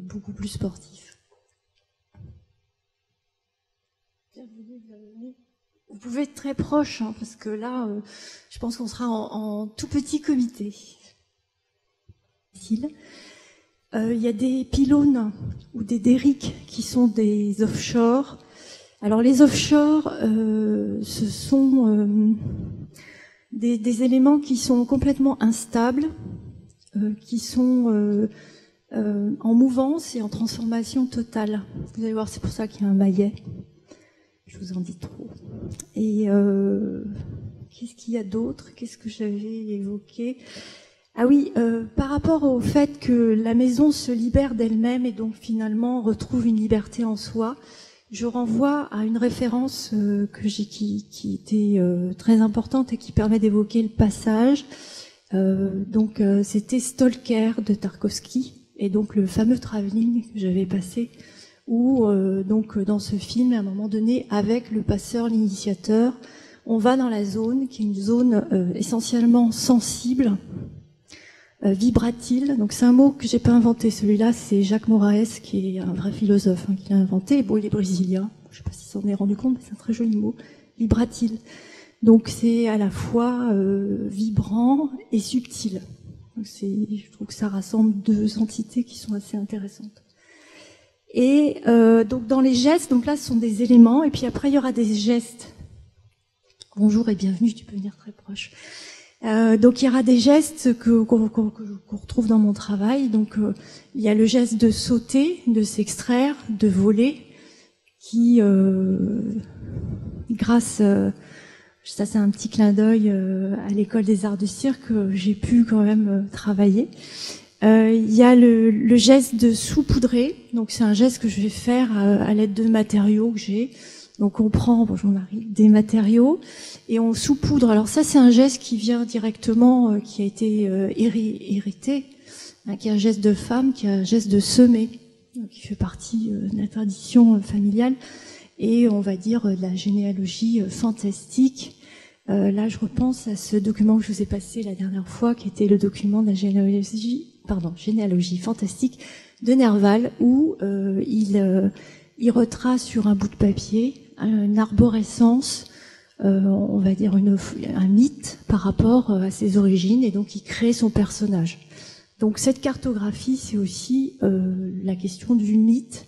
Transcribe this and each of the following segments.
Beaucoup plus sportif. Vous pouvez être très proche, hein, parce que là, je pense qu'on sera en tout petit comité. Il y a des pylônes ou des derricks qui sont des offshore. Alors les offshore, ce sont des éléments qui sont complètement instables, qui sont en mouvance et en transformation totale. Vous allez voir, c'est pour ça qu'il y a un maillet. Je vous en dis trop. Et qu'est-ce qu'il y a d'autre? Qu'est-ce que j'avais évoqué? Ah oui, par rapport au fait que la maison se libère d'elle-même et donc finalement retrouve une liberté en soi, je renvoie à une référence qui était très importante et qui permet d'évoquer le passage. C'était Stalker de Tarkovsky et donc le fameux travelling que j'avais passé où dans ce film, à un moment donné, avec le passeur, l'initiateur, on va dans la zone qui est une zone essentiellement sensible, vibratile. Donc c'est un mot que j'ai pas inventé. Celui-là, c'est Jacques Moraes, qui est un vrai philosophe, qui l'a inventé. Bon, il est brésilien. Je sais pas s'il s'en est rendu compte, mais c'est un très joli mot. Vibratile. Donc c'est à la fois vibrant et subtil. Donc je trouve que ça rassemble deux entités qui sont assez intéressantes. Et donc dans les gestes, donc là ce sont des éléments, et puis après il y aura des gestes. Bonjour et bienvenue, tu peux venir très proche. Donc il y aura des gestes qu'on retrouve dans mon travail. Donc il y a le geste de sauter, de s'extraire, de voler, qui grâce ça c'est un petit clin d'œil à l'école des arts du cirque, j'ai pu quand même travailler. Il y a le geste de saupoudrer, donc c'est un geste que je vais faire à l'aide de matériaux que j'ai. Donc on prend, bonjour Marie, des matériaux et on saupoudre. Alors ça c'est un geste qui vient directement, qui a été hérité, qui est un geste de femme, qui est un geste de semer, qui fait partie de la tradition familiale et on va dire de la généalogie fantastique. Là je repense à ce document que je vous ai passé la dernière fois, qui était le document de la généalogie fantastique de Nerval, où il retrace sur un bout de papier une arborescence, on va dire un mythe par rapport à ses origines, et donc il crée son personnage. Donc cette cartographie, c'est aussi la question du mythe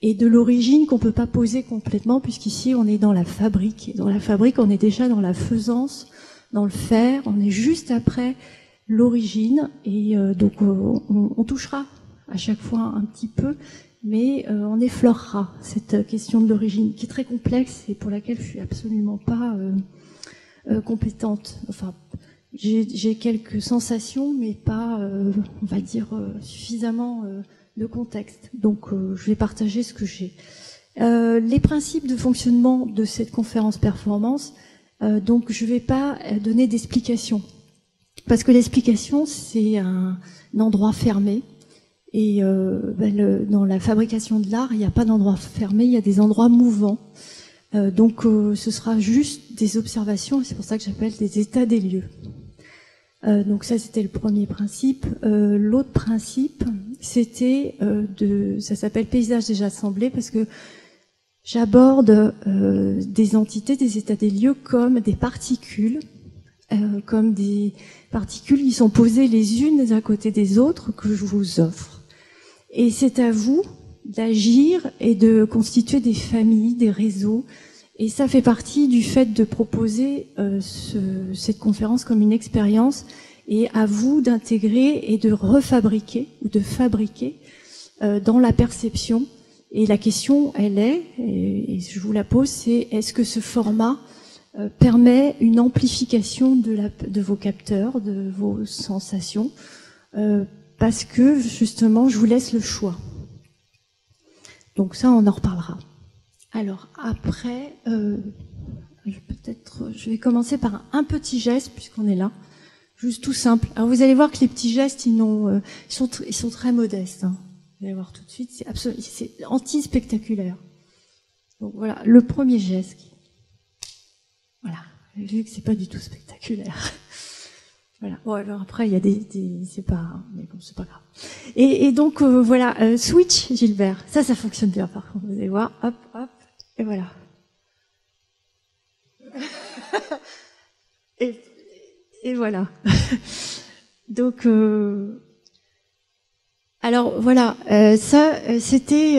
et de l'origine qu'on peut pas poser complètement, puisqu'ici on est dans la fabrique. Et dans la fabrique, on est déjà dans la faisance, dans le faire, on est juste après l'origine, et donc on touchera à chaque fois un petit peu, mais on effleurera cette question de l'origine, qui est très complexe et pour laquelle je suis absolument pas compétente. Enfin, j'ai quelques sensations, mais pas, on va dire, suffisamment de contexte. Donc, je vais partager ce que j'ai. Les principes de fonctionnement de cette conférence performance, donc je vais pas donner d'explications. Parce que l'explication, c'est un endroit fermé. Et dans la fabrication de l'art, il n'y a pas d'endroit fermé, il y a des endroits mouvants. Donc ce sera juste des observations, et c'est pour ça que j'appelle des états des lieux. Donc ça, c'était le premier principe. L'autre principe, c'était ça s'appelle paysage déjà assemblé, parce que j'aborde des entités, des états des lieux comme des particules qui sont posées les unes à côté des autres, que je vous offre. Et c'est à vous d'agir et de constituer des familles, des réseaux. Et ça fait partie du fait de proposer cette conférence comme une expérience, et à vous d'intégrer et de refabriquer ou de fabriquer dans la perception. Et la question, elle est, et je vous la pose, c'est est-ce que ce format permet une amplification de vos capteurs, de vos sensations, parce que justement, je vous laisse le choix. Donc ça, on en reparlera. Alors après, je vais commencer par un petit geste, puisqu'on est là, juste tout simple. Alors vous allez voir que les petits gestes, ils sont très modestes. Hein. Vous allez voir tout de suite, c'est anti-spectaculaire. Donc voilà, le premier geste. vu que c'est pas du tout spectaculaire. Voilà. Bon, alors après, il y a c'est pas, mais bon, c'est pas grave. Et donc, voilà, switch, Gilbert. Ça fonctionne bien, par contre. Vous allez voir. Hop, hop. Et voilà. et voilà. Donc, alors, voilà. C'était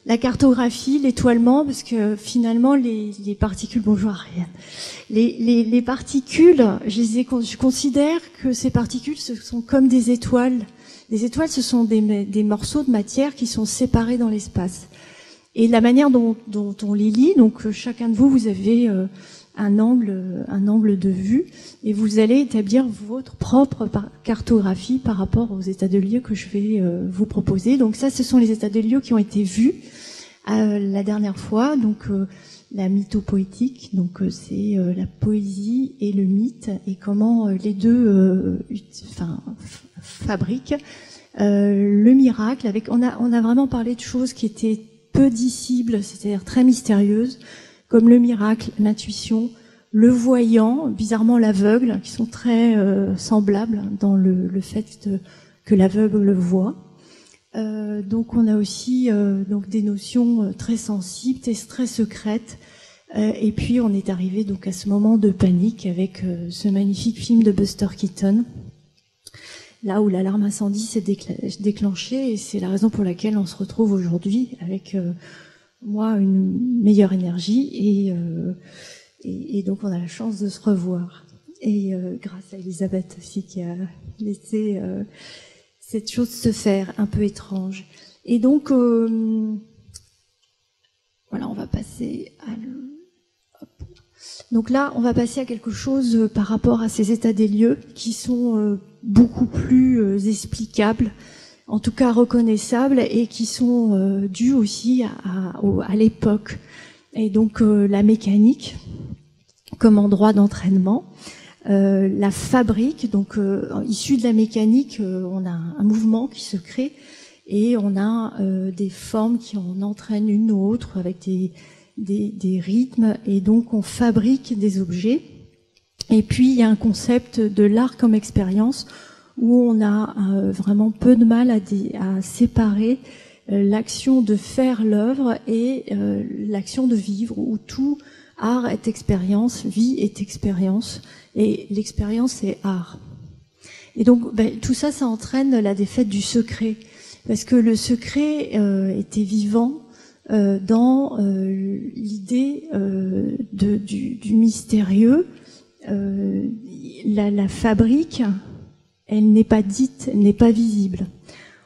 la cartographie, l'étoilement, parce que finalement, les particules, bonjour Ariane. Les particules, je considère que ces particules, ce sont comme des étoiles. Les étoiles, ce sont des morceaux de matière qui sont séparés dans l'espace. Et la manière dont on les lit, donc chacun de vous avez un angle de vue, et vous allez établir votre propre cartographie par rapport aux états de lieux que je vais vous proposer. Donc ça, ce sont les états de lieux qui ont été vus la dernière fois. Donc la mythopoétique, donc c'est la poésie et le mythe, et comment les deux fabriquent le miracle. On a vraiment parlé de choses qui étaient peu dissibles, c'est-à-dire très mystérieuses, comme le miracle, l'intuition, le voyant, bizarrement l'aveugle, qui sont très semblables dans le fait que l'aveugle le voit. Donc on a aussi donc des notions très sensibles, très secrètes. Et puis on est arrivé donc à ce moment de panique avec ce magnifique film de Buster Keaton, là où l'alarme incendie s'est déclenchée, et c'est la raison pour laquelle on se retrouve aujourd'hui avec moi une meilleure énergie, et donc on a la chance de se revoir, et grâce à Elisabeth aussi qui a laissé cette chose se faire un peu étrange. Et donc voilà, on va passer à donc là, on va passer à quelque chose par rapport à ces états des lieux qui sont beaucoup plus explicables, en tout cas reconnaissables, et qui sont dus aussi à l'époque. Et donc la mécanique comme endroit d'entraînement, la fabrique, donc issue de la mécanique, on a un mouvement qui se crée, et on a des formes qui en entraînent une autre avec des rythmes, et donc on fabrique des objets. Et puis il y a un concept de l'art comme expérience où on a vraiment peu de mal à séparer l'action de faire l'œuvre et l'action de vivre, où tout art est expérience, vie est expérience, et l'expérience est art. Et donc tout ça entraîne la défaite du secret, parce que le secret était vivant dans l'idée du mystérieux. La fabrique, elle n'est pas dite, elle n'est pas visible.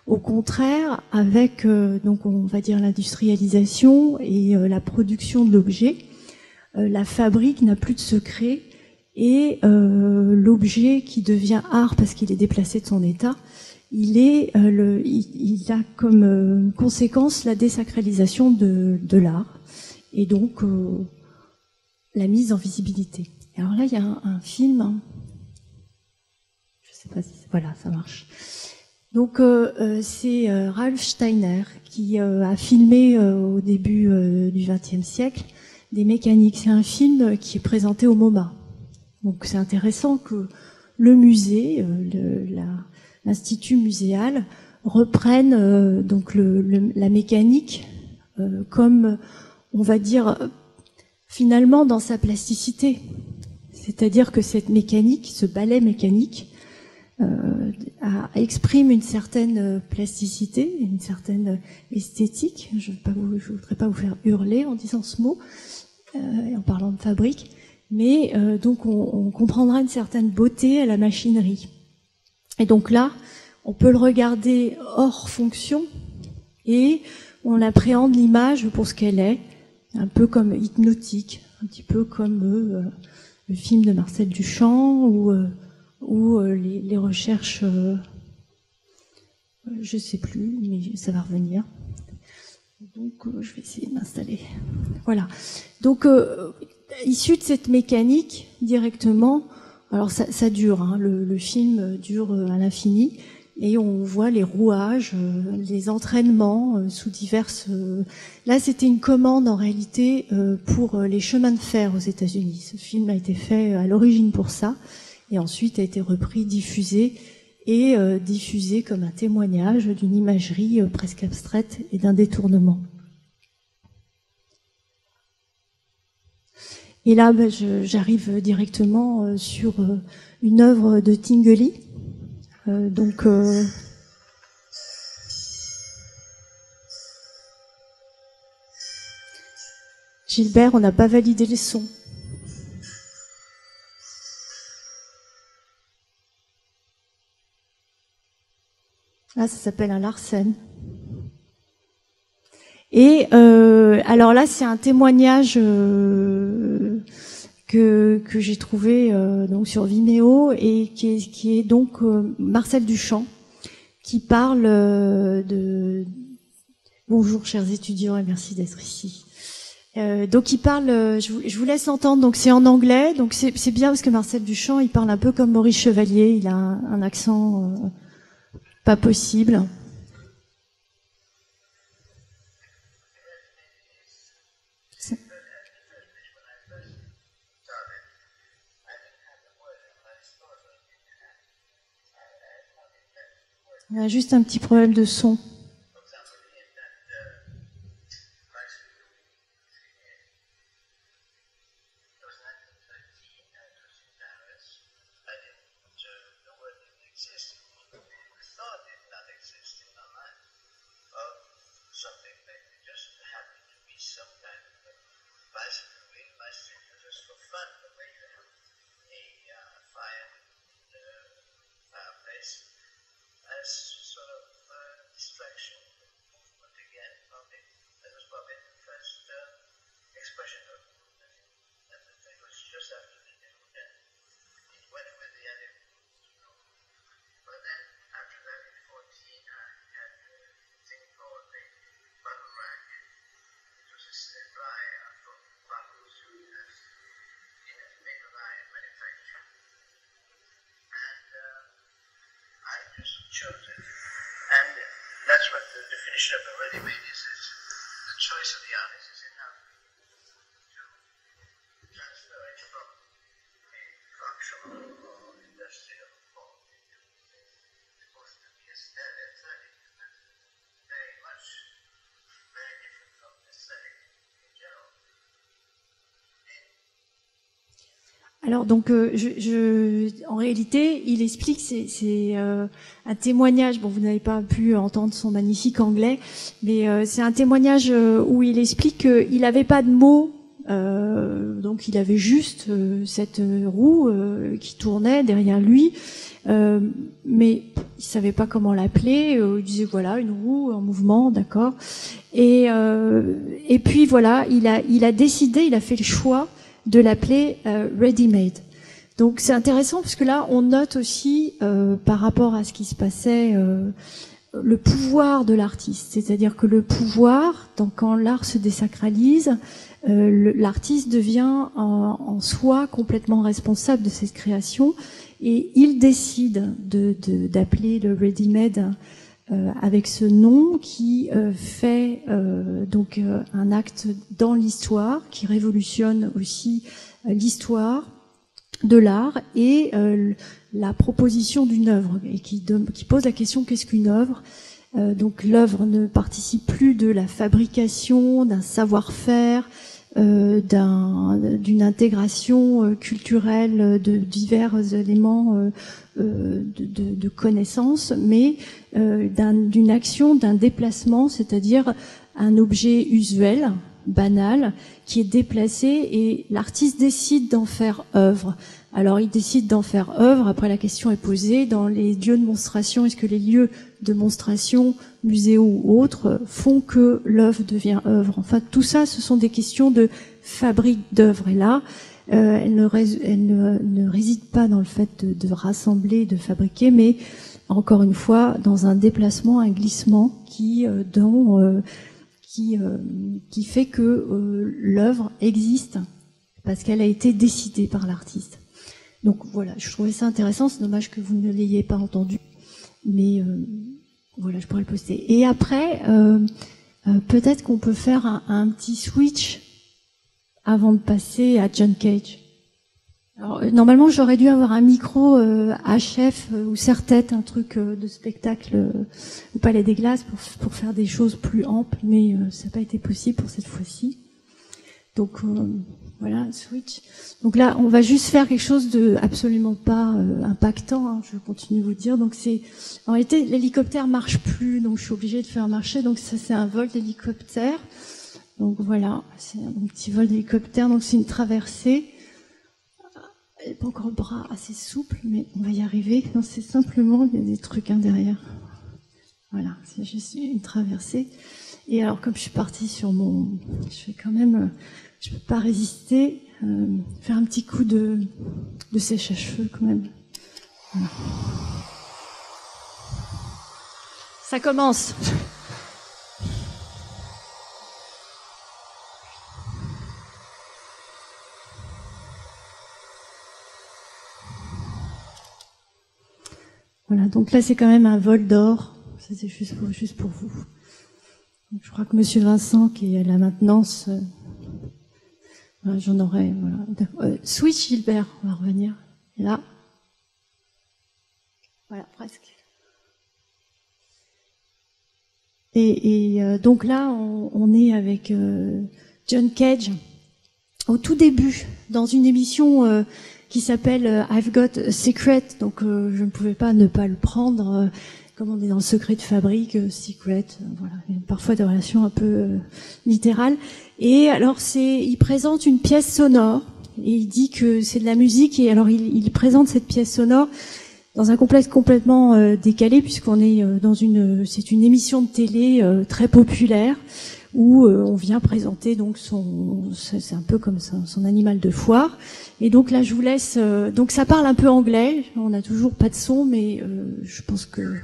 Au contraire, avec donc on va dire l'industrialisation et la production de l'objet, la fabrique n'a plus de secret, et l'objet qui devient art parce qu'il est déplacé de son état, il a comme conséquence la désacralisation de l'art, et donc la mise en visibilité. Alors là, il y a un film, je sais pas si voilà, ça marche. Donc c'est Ralph Steiner qui a filmé au début du XXe siècle des mécaniques. C'est un film qui est présenté au MoMA. Donc c'est intéressant que le musée, l'Institut muséal, reprenne donc la mécanique comme, on va dire, finalement dans sa plasticité. C'est-à-dire que cette mécanique, ce ballet mécanique, exprime une certaine plasticité, une certaine esthétique. Je ne voudrais pas vous faire hurler en disant ce mot, en parlant de fabrique, mais donc on comprendra une certaine beauté à la machinerie. Et donc là, on peut le regarder hors fonction, et on appréhende l'image pour ce qu'elle est, un peu comme hypnotique, un petit peu comme le film de Marcel Duchamp, ou les recherches, je sais plus, mais ça va revenir. Donc je vais essayer de m'installer. Voilà. Donc issu de cette mécanique directement, alors ça dure, hein, le film dure à l'infini. et on voit les rouages, les entraînements sous diverses... Là, c'était une commande en réalité pour les chemins de fer aux États-Unis. Ce film a été fait à l'origine pour ça, et ensuite a été repris, diffusé comme un témoignage d'une imagerie presque abstraite et d'un détournement. Et là, j'arrive directement sur une œuvre de Tinguely. Gilbert, on n'a pas validé les sons. Ah, ça s'appelle un Larsen. Et alors là, c'est un témoignage que j'ai trouvé donc sur Vimeo et qui est donc Marcel Duchamp qui parle de bonjour chers étudiants et merci d'être ici. Donc il parle, je vous laisse l'entendre. Donc c'est en anglais, donc c'est bien parce que Marcel Duchamp il parle un peu comme Maurice Chevalier, il a un accent pas possible. Il y a juste un petit problème de son. And that's what the definition of a ready-made is. The choice of the artist is enough to transfer it from a functional or industrial form into supposed to be aesthetic, but very much very different from aesthetic in general. Alors donc, en réalité, il explique, c'est un témoignage. Bon, vous n'avez pas pu entendre son magnifique anglais, mais c'est un témoignage où il explique qu'il n'avait pas de mots, donc il avait juste cette roue qui tournait derrière lui, mais il savait pas comment l'appeler. Il disait voilà une roue en mouvement, d'accord. Et puis voilà, il a décidé, il a fait le choix de l'appeler ready-made. Donc c'est intéressant parce que là on note aussi par rapport à ce qui se passait le pouvoir de l'artiste, c'est-à-dire que le pouvoir, quand l'art se désacralise, l'artiste devient en soi complètement responsable de cette création et il décide d'appeler le ready-made avec ce nom qui fait donc un acte dans l'histoire, qui révolutionne aussi l'histoire de l'art et la proposition d'une œuvre, et qui pose la question qu'est-ce qu'une œuvre. Donc l'œuvre ne participe plus de la fabrication, d'un savoir-faire, d'une intégration culturelle de divers éléments de connaissances, mais d'une action, d'un déplacement, c'est-à-dire un objet usuel, banal, qui est déplacé et l'artiste décide d'en faire œuvre. Alors il décide d'en faire œuvre, après la question est posée, dans les lieux de monstration, est-ce que les lieux de monstration, muséaux ou autres, font que l'œuvre devient œuvre? Enfin, tout ça, ce sont des questions de fabrique d'œuvre. Et là, elle ne réside pas dans le fait de rassembler, de fabriquer, mais encore une fois, dans un déplacement, un glissement qui fait que l'œuvre existe parce qu'elle a été décidée par l'artiste. Donc voilà, je trouvais ça intéressant, c'est dommage que vous ne l'ayez pas entendu. Mais voilà, je pourrais le poster. Et après, peut-être qu'on peut faire un petit switch avant de passer à John Cage. Alors, normalement, j'aurais dû avoir un micro HF ou serre-tête, un truc de spectacle au Palais des Glaces pour faire des choses plus amples, mais ça n'a pas été possible pour cette fois-ci. Donc voilà, switch. Donc là, on va juste faire quelque chose de absolument pas impactant, hein, je continue de vous dire. Donc c'est, en réalité, l'hélicoptère marche plus, donc je suis obligée de faire marcher. Donc ça, c'est un vol d'hélicoptère. Donc voilà, c'est un petit vol d'hélicoptère. Donc c'est une traversée. Elle n'a pas encore le bras assez souple, mais on va y arriver. Non, c'est simplement, il y a des trucs derrière. Voilà, c'est juste une traversée. Et alors, comme je suis partie sur je vais quand même, je peux pas résister, faire un petit coup de sèche à cheveux quand même. Voilà. Ça commence. Voilà, donc là c'est quand même un vol d'or. Ça c'est juste pour vous. Donc, je crois que Monsieur Vincent qui est à la maintenance, voilà, j'en aurai. Voilà. Switch Gilbert, on va revenir. Et là, voilà presque. Et donc là on est avec John Cage au tout début dans une émission qui s'appelle I've Got a Secret, donc je ne pouvais pas ne pas le prendre, comme on est dans le secret de fabrique, secret, voilà, il y a parfois des relations un peu littérales. Et alors il présente une pièce sonore, et il dit que c'est de la musique, et alors il présente cette pièce sonore dans un contexte complètement décalé, puisqu'on est c'est une émission de télé très populaire, où on vient présenter donc c'est un peu comme son animal de foire. Et donc là, je vous laisse. Donc ça parle un peu anglais. On n'a toujours pas de son, mais je pense que.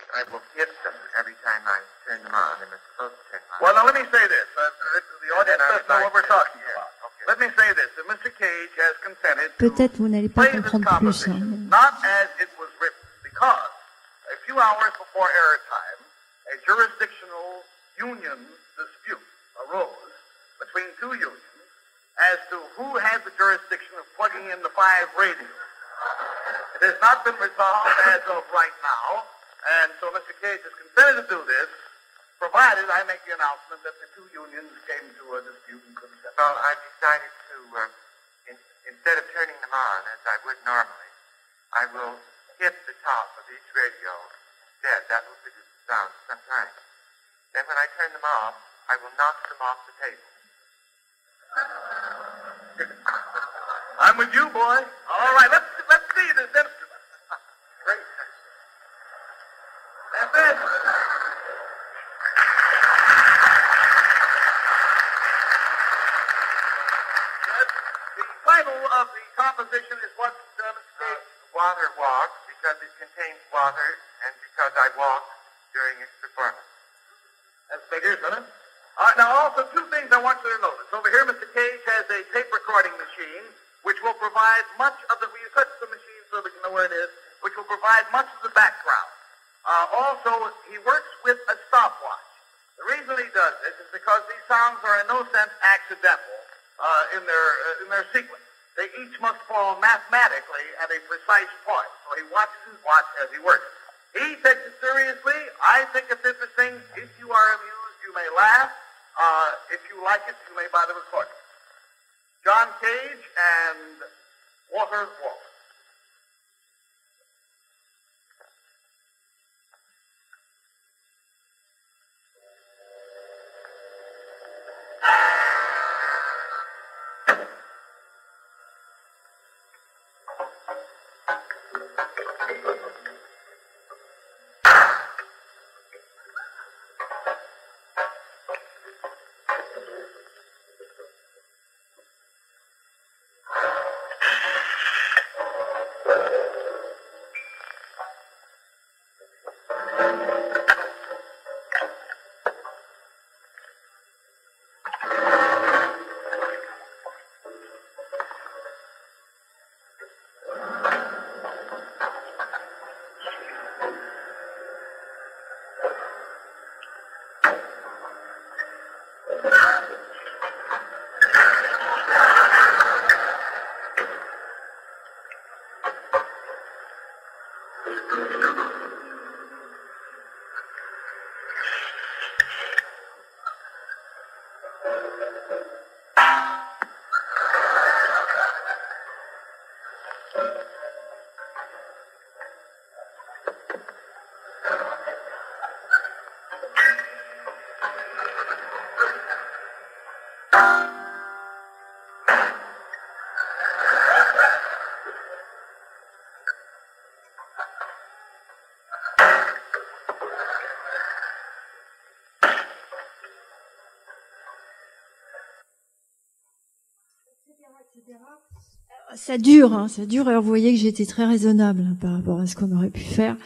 I will hit them every time I turn them on. They're supposed to turn them on. Well, now let me say this. The audience doesn't know what we're talking about. Okay. Let me say this. That Mr. Cage has consented to Peut-être vous n'allez pas comprendre plus. Not as it was written, because a few hours before airtime, a jurisdictional union dispute arose between two unions as to who had the jurisdiction of plugging in the 5 radios. It has not been resolved as of right now. And so Mr. Cage has consented to do this, provided I make the announcement that the two unions came to a dispute and couldn't settle. Well, I decided to, instead of turning them on, as I would normally, I will hit the top of each radio instead. That will sounds sometimes. Then when I turn them off, I will knock them off the table. I'm with you, boy. All right, let's see this instrument. Great. That's it. The title of the composition is what, Mr. Cage? Water Walk, because it contains water and because I walk during its performance. That figures, doesn't it? Now, also, two things I want you to notice. Over here, Mr. Cage has a tape recording machine, which will provide much of the, will you touch the machine so we can know where it is, which will provide much of the background. Also, he works with a stopwatch. The reason he does this is because these sounds are in no sense accidental in their sequence. They each must fall mathematically at a precise point. So he watches his watch as he works. He takes it seriously. I think it's interesting. If you are amused, you may laugh. If you like it, you may buy the recording. John Cage and Water Walk. Ça dure. Alors vous voyez que j'ai été très raisonnable par rapport à ce qu'on aurait pu faire.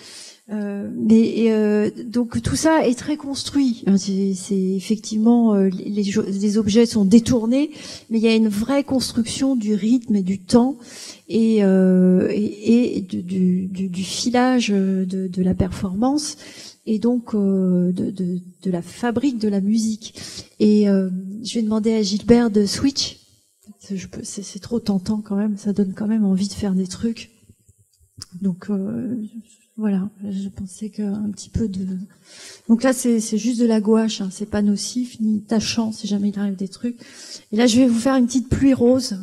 Donc tout ça est très construit. C'est effectivement les objets sont détournés, mais il y a une vraie construction du rythme et du temps et du filage de la performance et donc de la fabrique de la musique. Et je vais demander à Gilbert de switch. C'est trop tentant quand même, ça donne quand même envie de faire des trucs. Donc voilà, je pensais qu'un petit peu de... Donc là c'est juste de la gouache, hein, c'est pas nocif ni tachant si jamais il arrive des trucs. Et là je vais vous faire une petite pluie rose.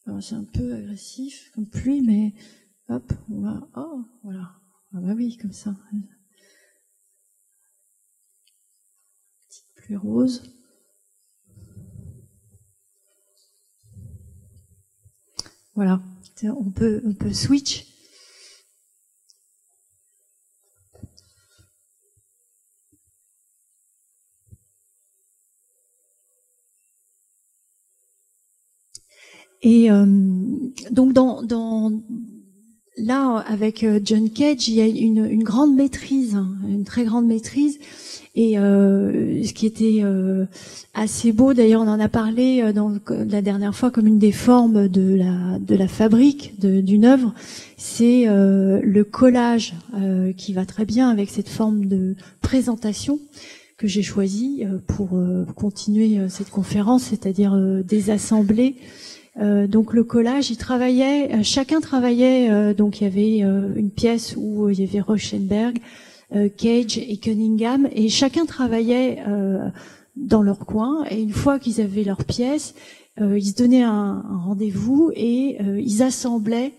Alors c'est un peu agressif comme pluie, mais hop, on va... Oh, voilà. Ah bah oui, comme ça. Plus rose. Voilà, on peut switch. Et donc là avec John Cage, il y a une grande maîtrise, une très grande maîtrise. Et ce qui était assez beau, d'ailleurs on en a parlé la dernière fois comme une des formes de la fabrique d'une œuvre, c'est le collage qui va très bien avec cette forme de présentation que j'ai choisie pour continuer cette conférence, c'est-à-dire désassembler. Donc le collage, chacun travaillait, donc il y avait une pièce où il y avait Rauschenberg, Cage et Cunningham, et chacun travaillait dans leur coin, et une fois qu'ils avaient leur pièce, ils se donnaient un rendez-vous et ils assemblaient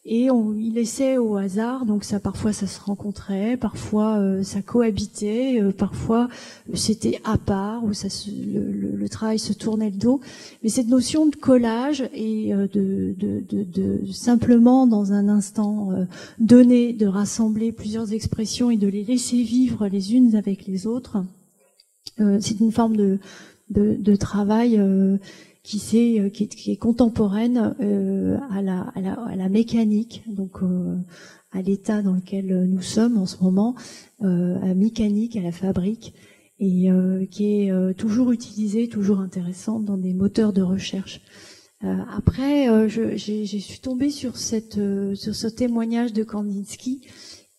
et il laissait au hasard, donc ça parfois ça se rencontrait, parfois ça cohabitait, parfois c'était à part, où le travail se tournait le dos. Mais cette notion de collage et de simplement dans un instant donné de rassembler plusieurs expressions et de les laisser vivre les unes avec les autres, c'est une forme de travail qui est contemporaine à la mécanique, donc à l'état dans lequel nous sommes en ce moment, à la mécanique, à la fabrique, et qui est toujours utilisée, toujours intéressante dans des moteurs de recherche. Après, je suis tombée sur ce témoignage de Kandinsky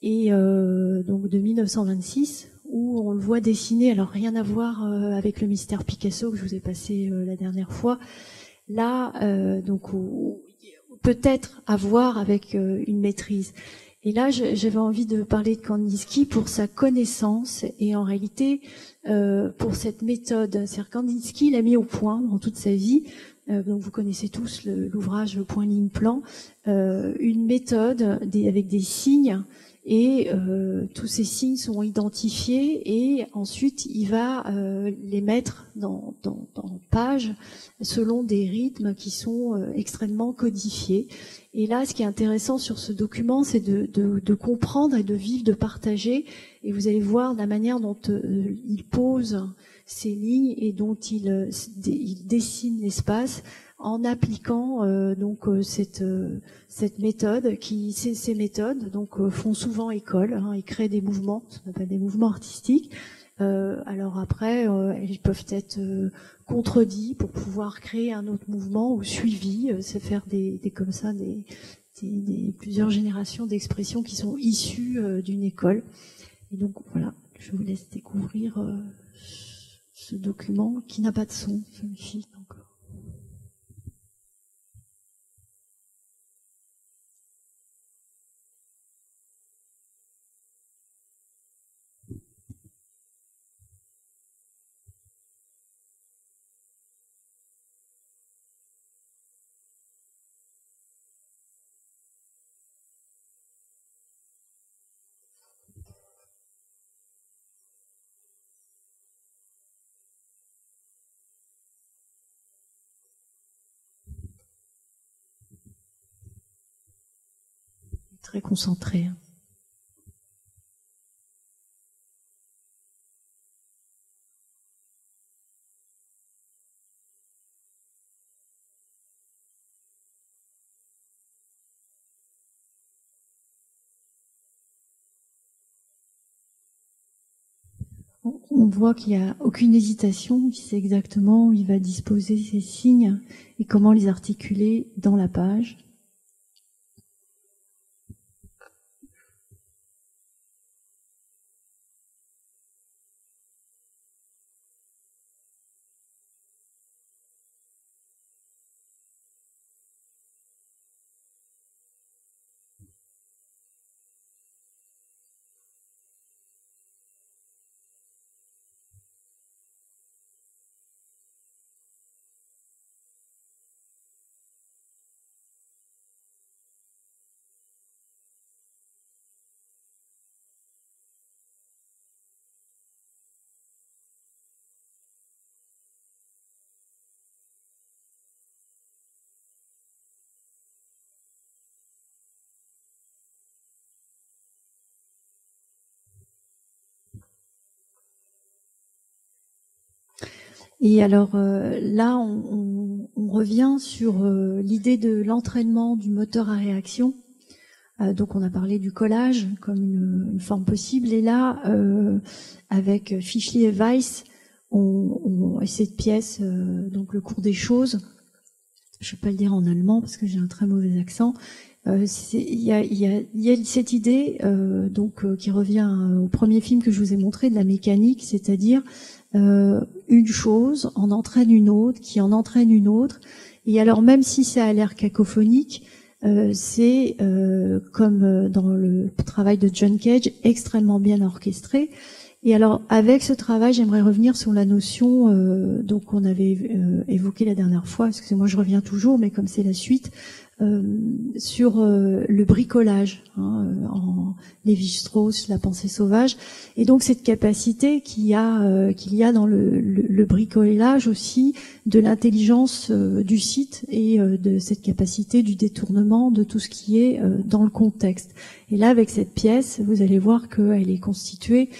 et donc de 1926. Où on le voit dessiner, alors rien à voir avec le mystère Picasso que je vous ai passé la dernière fois. Là, donc peut-être à voir avec une maîtrise. Et là, j'avais envie de parler de Kandinsky pour sa connaissance et en réalité pour cette méthode. C'est-à-dire Kandinsky l'a mis au point dans toute sa vie. Donc vous connaissez tous l'ouvrage Point Ligne Plan, une méthode avec des signes. Et tous ces signes sont identifiés et ensuite il va les mettre dans pages selon des rythmes qui sont extrêmement codifiés. Et là, ce qui est intéressant sur ce document, c'est de comprendre et de vivre, de partager. Et vous allez voir la manière dont il pose ces lignes et dont il dessine l'espace en appliquant cette méthode ces méthodes font souvent école, hein, ils créent des mouvements, ce qu'on appelle des mouvements artistiques. Alors après, ils peuvent être contredits pour pouvoir créer un autre mouvement ou suivis, c'est faire comme ça plusieurs générations d'expressions qui sont issues d'une école. Et donc voilà, je vous laisse découvrir ce document qui n'a pas de son, je me fie encore. Très concentré. On voit qu'il n'y a aucune hésitation, il sait exactement où il va disposer ses signes et comment les articuler dans la page. Et alors là, on revient sur l'idée de l'entraînement du moteur à réaction. Donc on a parlé du collage comme une forme possible. Et là, avec Fischli et Weiss, et cette pièce, donc le cours des choses, je ne vais pas le dire en allemand parce que j'ai un très mauvais accent. Il y a cette idée qui revient au premier film que je vous ai montré de la mécanique, c'est-à-dire une chose en entraîne une autre, qui en entraîne une autre. Et alors même si ça a l'air cacophonique, c'est comme dans le travail de John Cage, extrêmement bien orchestré. Et alors, avec ce travail, j'aimerais revenir sur la notion, donc on avait évoqué la dernière fois, excusez-moi, je reviens toujours, mais comme c'est la suite, sur le bricolage, en Lévi-Strauss, la pensée sauvage, et donc cette capacité qu'il y a dans le bricolage aussi de l'intelligence du site et de cette capacité du détournement de tout ce qui est dans le contexte. Et là, avec cette pièce, vous allez voir qu'elle est constituée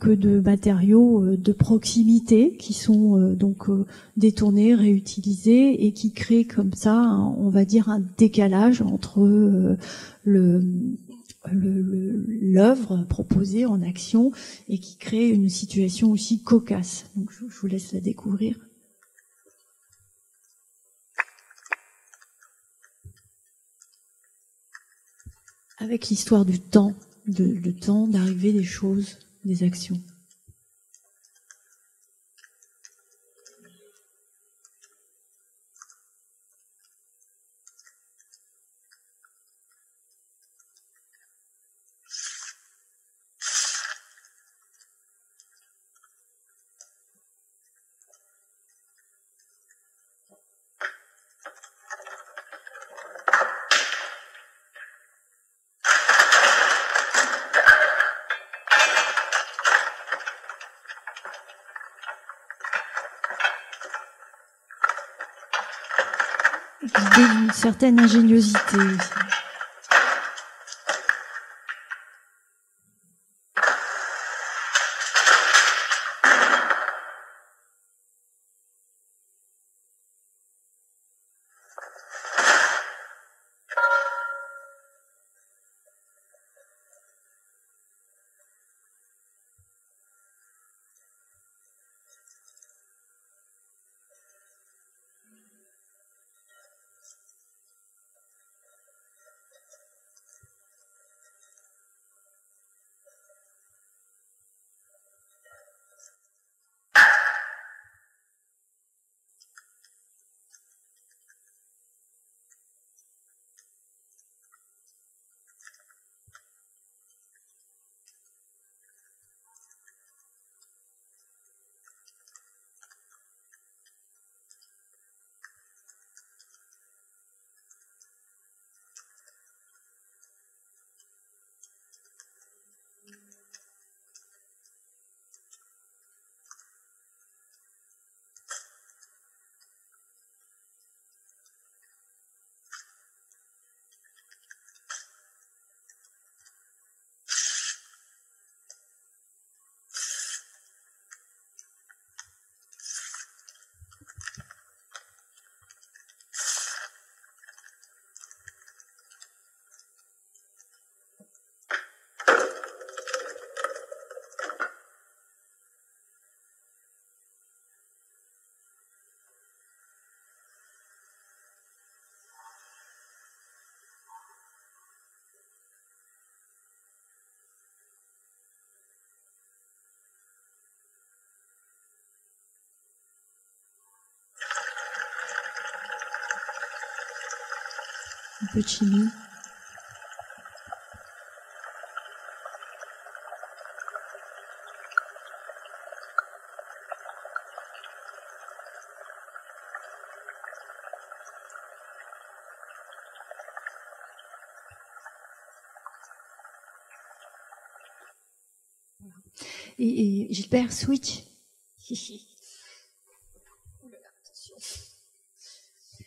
que de matériaux de proximité qui sont donc détournés, réutilisés et qui créent comme ça, on va dire, un décalage entre l'œuvre proposée en action et qui crée une situation aussi cocasse. Donc je vous laisse la découvrir. Avec l'histoire du temps, le temps d'arriver des choses, des actions. Une certaine ingéniosité aussi. Un peu de chimie. Et Gilbert, switch.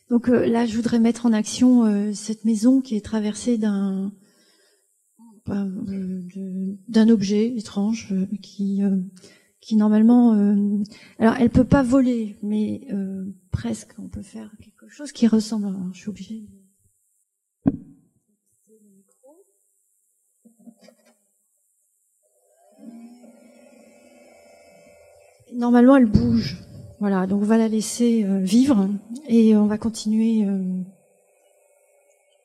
Donc là, je voudrais mettre en action cette maison qui est traversée d'un objet étrange qui normalement, alors elle peut pas voler, mais presque, on peut faire quelque chose qui ressemble. Alors, je suis obligée. Normalement, elle bouge. Voilà, donc on va la laisser vivre et on va continuer.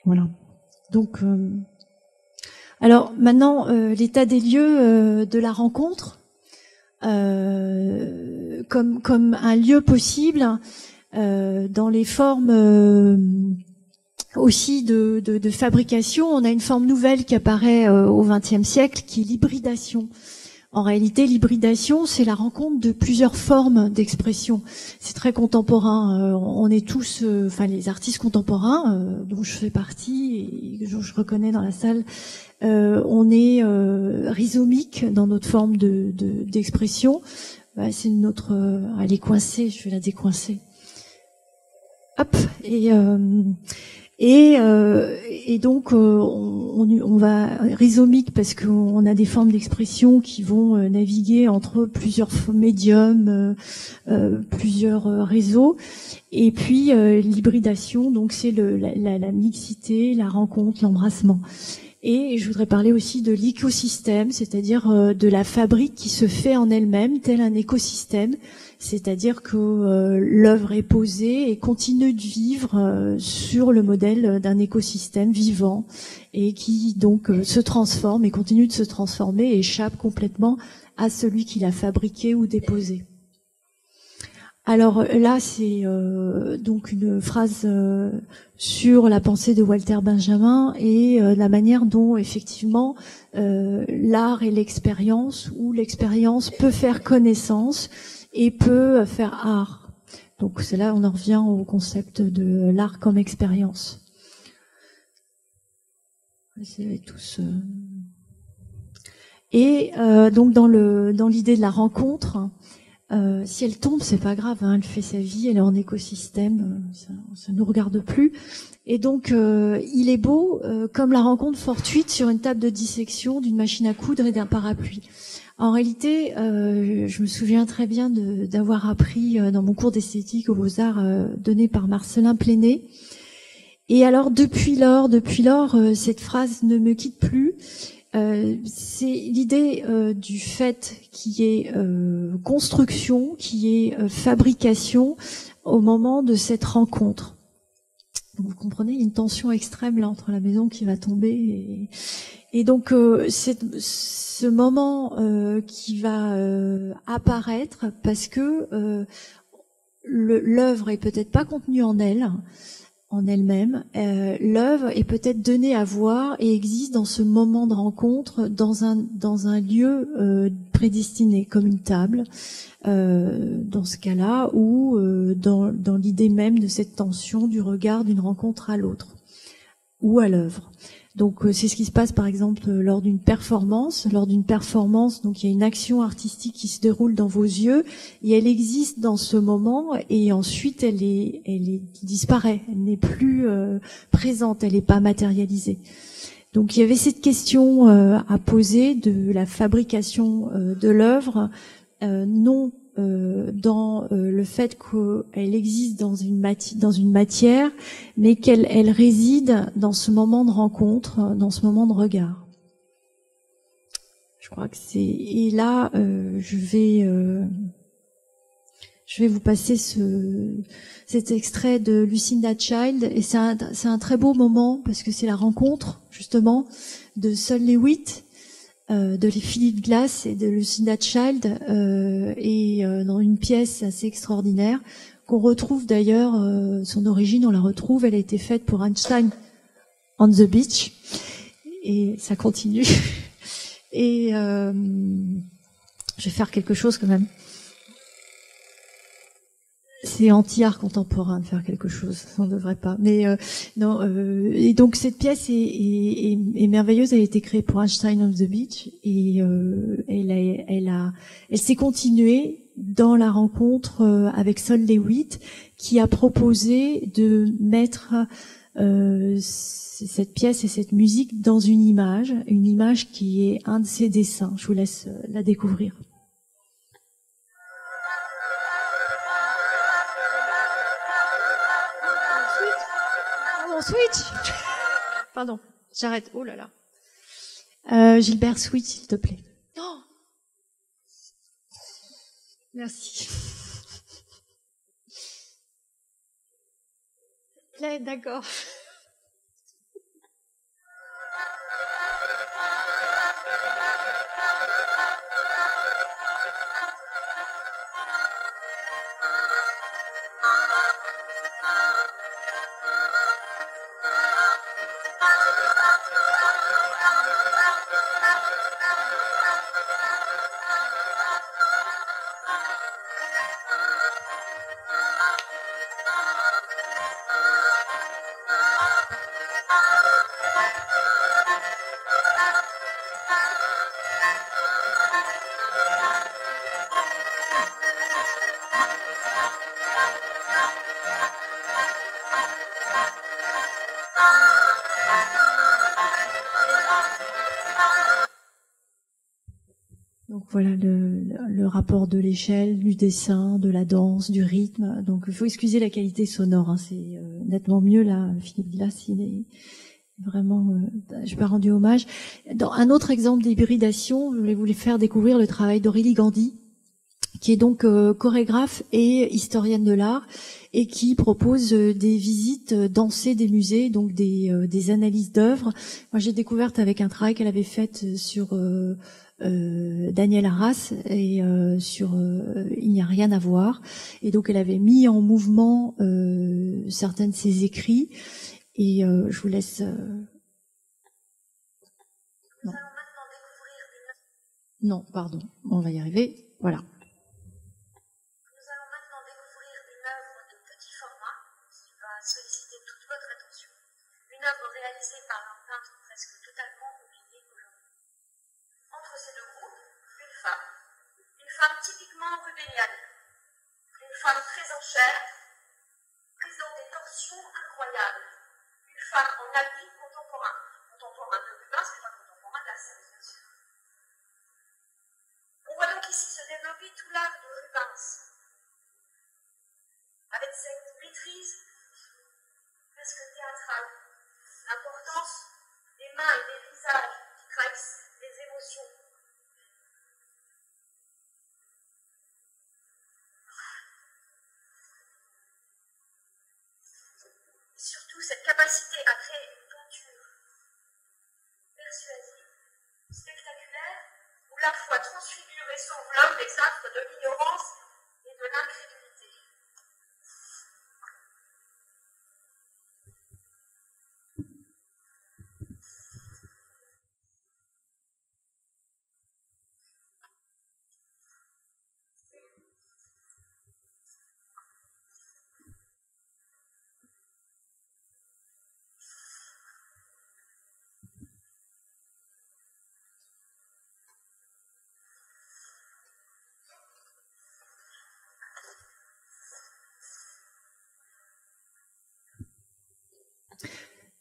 Voilà. Donc, alors maintenant, l'état des lieux de la rencontre, comme un lieu possible dans les formes aussi de fabrication. On a une forme nouvelle qui apparaît au XXe siècle, qui est l'hybridation. En réalité, l'hybridation, c'est la rencontre de plusieurs formes d'expression. C'est très contemporain. On est tous, enfin les artistes contemporains, dont je fais partie et dont je reconnais dans la salle, on est rhizomique dans notre forme d'expression. C'est notre, elle est coincée, je vais la décoincer. Hop, et donc on va rhizomique parce qu'on a des formes d'expression qui vont naviguer entre plusieurs médiums, plusieurs réseaux, et puis l'hybridation, donc c'est la mixité, la rencontre, l'embrassement. Et je voudrais parler aussi de l'écosystème, c'est-à-dire de la fabrique qui se fait en elle-même, tel un écosystème. C'est-à-dire que l'œuvre est posée et continue de vivre sur le modèle d'un écosystème vivant et qui donc se transforme et continue de se transformer et échappe complètement à celui qui l'a fabriqué ou déposé. Alors là, c'est donc une phrase sur la pensée de Walter Benjamin et la manière dont effectivement l'art et l'expérience, ou l'expérience peut faire connaissance et peut faire art. Donc c'est là on en revient au concept de l'art comme expérience. Tous. Et donc dans l'idée de la rencontre, si elle tombe, c'est pas grave, hein, elle fait sa vie, elle est en écosystème, ça nous regarde plus. Et donc il est beau comme la rencontre fortuite sur une table de dissection d'une machine à coudre et d'un parapluie. En réalité, je me souviens très bien d'avoir appris dans mon cours d'esthétique aux Beaux-Arts donné par Marcelin Pléné. Et alors depuis lors, cette phrase ne me quitte plus. C'est l'idée du fait qui est construction, qui est fabrication au moment de cette rencontre. Donc, vous comprenez, il y a une tension extrême là entre la maison qui va tomber et donc ce moment qui va apparaître parce que l'œuvre est peut-être pas contenue en elle-même, l'œuvre est peut-être donnée à voir et existe dans ce moment de rencontre dans un lieu prédestiné comme une table, dans ce cas-là, ou dans l'idée même de cette tension du regard d'une rencontre à l'autre ou à l'œuvre. Donc c'est ce qui se passe par exemple lors d'une performance. Lors d'une performance, donc il y a une action artistique qui se déroule dans vos yeux et elle existe dans ce moment et ensuite elle disparaît. Elle n'est plus présente, elle n'est pas matérialisée. Donc il y avait cette question à poser de la fabrication de l'œuvre, non dans le fait qu'elle existe dans une matière, mais qu'elle réside dans ce moment de rencontre, dans ce moment de regard. Je crois que c'est... Et là, je vais vous passer cet extrait de Lucinda Child, et c'est un très beau moment parce que c'est la rencontre justement de Sol Lewitt, de Philip Glass et de Lucinda Child, et dans une pièce assez extraordinaire qu'on retrouve d'ailleurs, son origine on la retrouve, elle a été faite pour Einstein on the Beach et ça continue. Et je vais faire quelque chose quand même. C'est anti-art contemporain de faire quelque chose, on ne devrait pas. Mais non. Et donc cette pièce est merveilleuse. Elle a été créée pour Einstein on the Beach et elle s'est continuée dans la rencontre avec Sol Lewitt, qui a proposé de mettre cette pièce et cette musique dans une image qui est un de ses dessins. Je vous laisse la découvrir. Switch. Pardon, j'arrête. Oh là là. Gilbert, switch, s'il te plaît. Non. Merci. Là, d'accord. Donc voilà le rapport de l'échelle, du dessin, de la danse, du rythme. Donc il faut excuser la qualité sonore, hein, c'est nettement mieux là. Philippe Glass, il est vraiment, je n'ai pas rendu hommage. Dans un autre exemple d'hybridation, je voulais vous faire découvrir le travail d'Aurélie Gandhi, qui est donc chorégraphe et historienne de l'art, et qui propose des visites dansées des musées, donc des analyses d'œuvres. Moi, j'ai découvert avec un travail qu'elle avait fait sur Daniel Arras et sur Il n'y a rien à voir. Et donc, elle avait mis en mouvement certains de ses écrits. Et je vous laisse... Non. Non, pardon, on va y arriver. Voilà. Solliciter toute votre attention. Une œuvre réalisée par un peintre presque totalement oublié aujourd'hui. Entre ces deux groupes, une femme typiquement rubénienne, une femme très en chair, prise dans des torsions incroyables, une femme en habit contemporain de Rubens, mais pas contemporain de la scène, bien sûr. On voit donc ici se développer tout l'art de Rubens, avec cette maîtrise presque théâtrale, l'importance des mains et des visages qui trahissent les émotions. Et surtout cette capacité à créer une peinture persuasive, spectaculaire, où la foi transfigure et s'enveloppe les affres de l'ignorance et de l'incrédulité.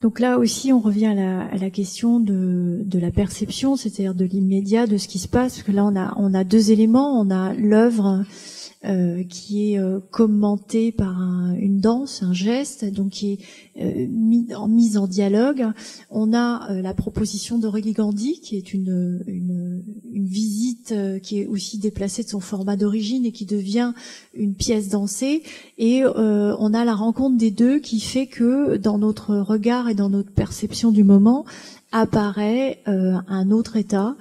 Donc là aussi, on revient à la question de la perception, c'est-à-dire de l'immédiat, de ce qui se passe. Parce que là, on a deux éléments. On a l'œuvre qui est commentée par une danse, un geste, donc qui est mise en dialogue. On a la proposition d'Aurélie Gandhi, qui est une visite qui est aussi déplacée de son format d'origine et qui devient une pièce dansée. Et on a la rencontre des deux qui fait que dans notre regard et dans notre perception du moment apparaît un autre état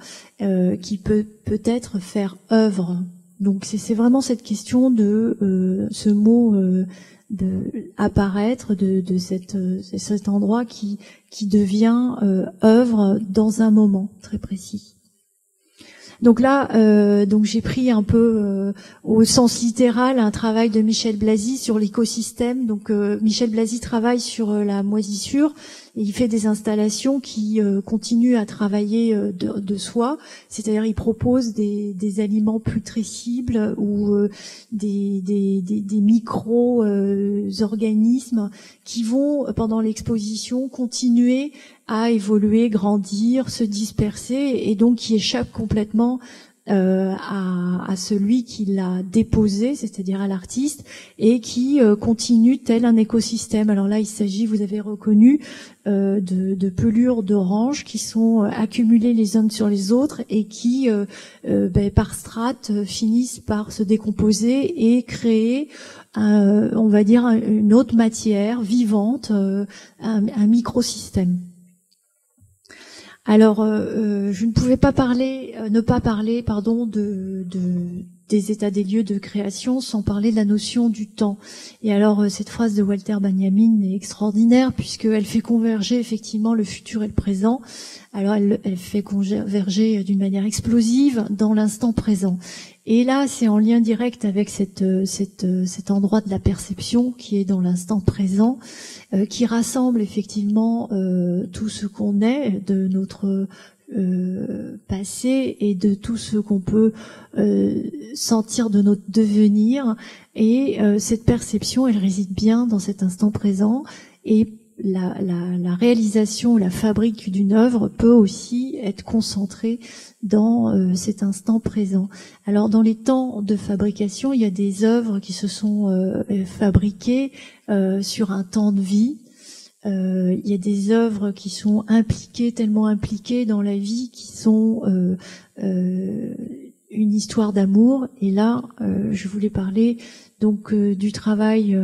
qui peut peut-être faire œuvre. Donc c'est vraiment cette question de ce mot de apparaître de cet endroit qui devient œuvre dans un moment très précis. Donc là, donc j'ai pris un peu au sens littéral un travail de Michel Blasi sur l'écosystème. Donc Michel Blasi travaille sur la moisissure et il fait des installations qui continuent à travailler de soi, c'est-à-dire il propose des aliments putrescibles ou des micro-organismes qui vont pendant l'exposition continuer à évoluer, grandir, se disperser et donc qui échappent complètement à celui qui l'a déposé, c'est-à-dire à l'artiste, et qui continue tel un écosystème. Alors là, il s'agit, vous avez reconnu, de pelures d'orange qui sont accumulées les unes sur les autres et qui, par strates, finissent par se décomposer et créer, on va dire, une autre matière vivante, un microsystème. Alors, je ne pouvais pas ne pas parler, des états des lieux de création, sans parler de la notion du temps. Et alors cette phrase de Walter Benjamin est extraordinaire puisqu'elle fait converger effectivement le futur et le présent. Alors elle fait converger d'une manière explosive dans l'instant présent. Et là, c'est en lien direct avec cet endroit de la perception qui est dans l'instant présent, qui rassemble effectivement tout ce qu'on est de notre passé et de tout ce qu'on peut sentir de notre devenir. Et cette perception, elle réside bien dans cet instant présent. Et la réalisation, la fabrique d'une œuvre peut aussi être concentrée dans cet instant présent. Alors dans les temps de fabrication, il y a des œuvres qui se sont fabriquées sur un temps de vie. Il y a des œuvres qui sont tellement impliquées dans la vie, qui sont une histoire d'amour. Et là, je voulais parler donc du travail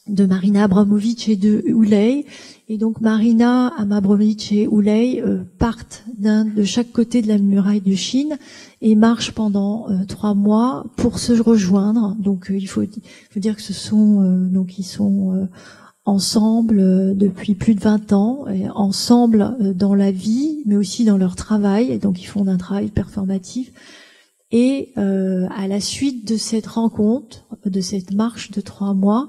de Marina Abramović et de Ulay. Et donc Marina Abramović et Ulay partent de chaque côté de la muraille de Chine et marchent pendant 3 mois pour se rejoindre. Donc il faut dire que ils sont ensemble depuis plus de 20 ans, ensemble dans la vie, mais aussi dans leur travail. Et donc ils font un travail performatif. Et à la suite de cette rencontre, de cette marche de 3 mois,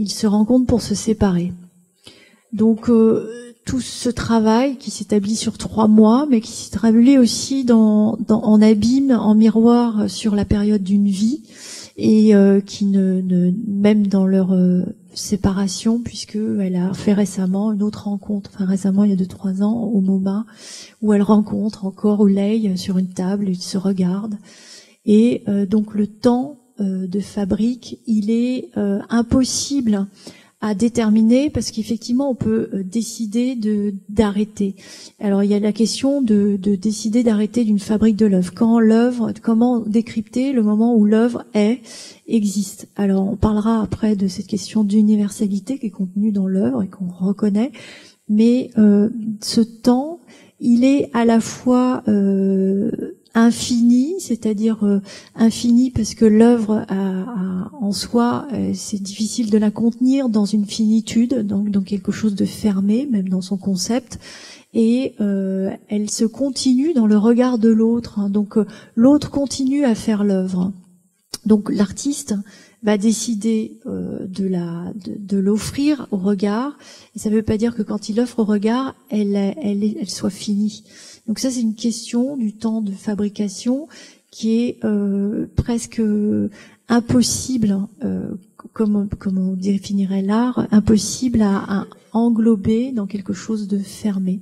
ils se rencontrent pour se séparer. Donc tout ce travail qui s'établit sur 3 mois, mais qui s'établit aussi en abîme, en miroir sur la période d'une vie, et qui même dans leur séparation, puisque elle a fait récemment une autre rencontre, récemment il y a 2-3 ans au MoMA, où elle rencontre encore Ulay sur une table, ils se regardent, et donc le temps de fabrique, il est impossible à déterminer parce qu'effectivement on peut décider d'arrêter. Alors il y a la question de décider d'arrêter d'une fabrique de l'œuvre. Comment décrypter le moment où l'œuvre existe. Alors on parlera après de cette question d'universalité qui est contenue dans l'œuvre et qu'on reconnaît, mais ce temps, il est à la fois infini, c'est-à-dire infini parce que l'œuvre en soi, c'est difficile de la contenir dans une finitude, donc dans quelque chose de fermé, même dans son concept, et elle se continue dans le regard de l'autre, donc l'autre continue à faire l'œuvre. Donc l'artiste va décider de l'offrir au regard, et ça ne veut pas dire que quand il offre au regard, elle soit finie. Donc ça, c'est une question du temps de fabrication qui est presque impossible, comme on définirait l'art, impossible à englober dans quelque chose de fermé.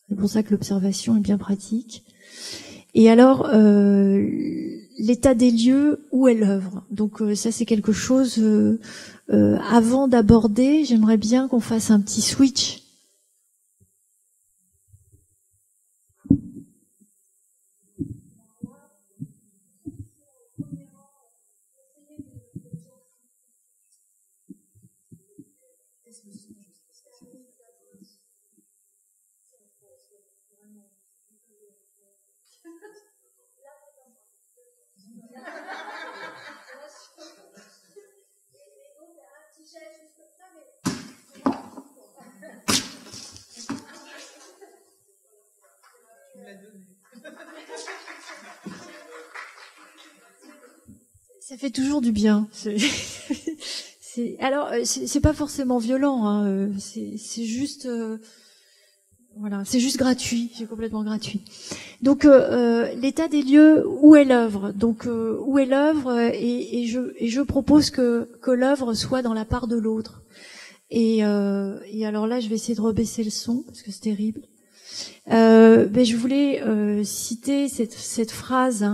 C'est pour ça que l'observation est bien pratique. Et alors, l'état des lieux, où est l'œuvre? Donc ça, c'est quelque chose, avant d'aborder, j'aimerais bien qu'on fasse un petit switch. Ça fait toujours du bien. Alors, c'est pas forcément violent, hein. C'est juste, voilà, c'est juste gratuit. C'est complètement gratuit. Donc, l'état des lieux, où est l'œuvre? Donc, où est l'œuvre? Et je propose que l'œuvre soit dans la part de l'autre. Et alors là, je vais essayer de rebaisser le son parce que c'est terrible. Je voulais citer cette phrase,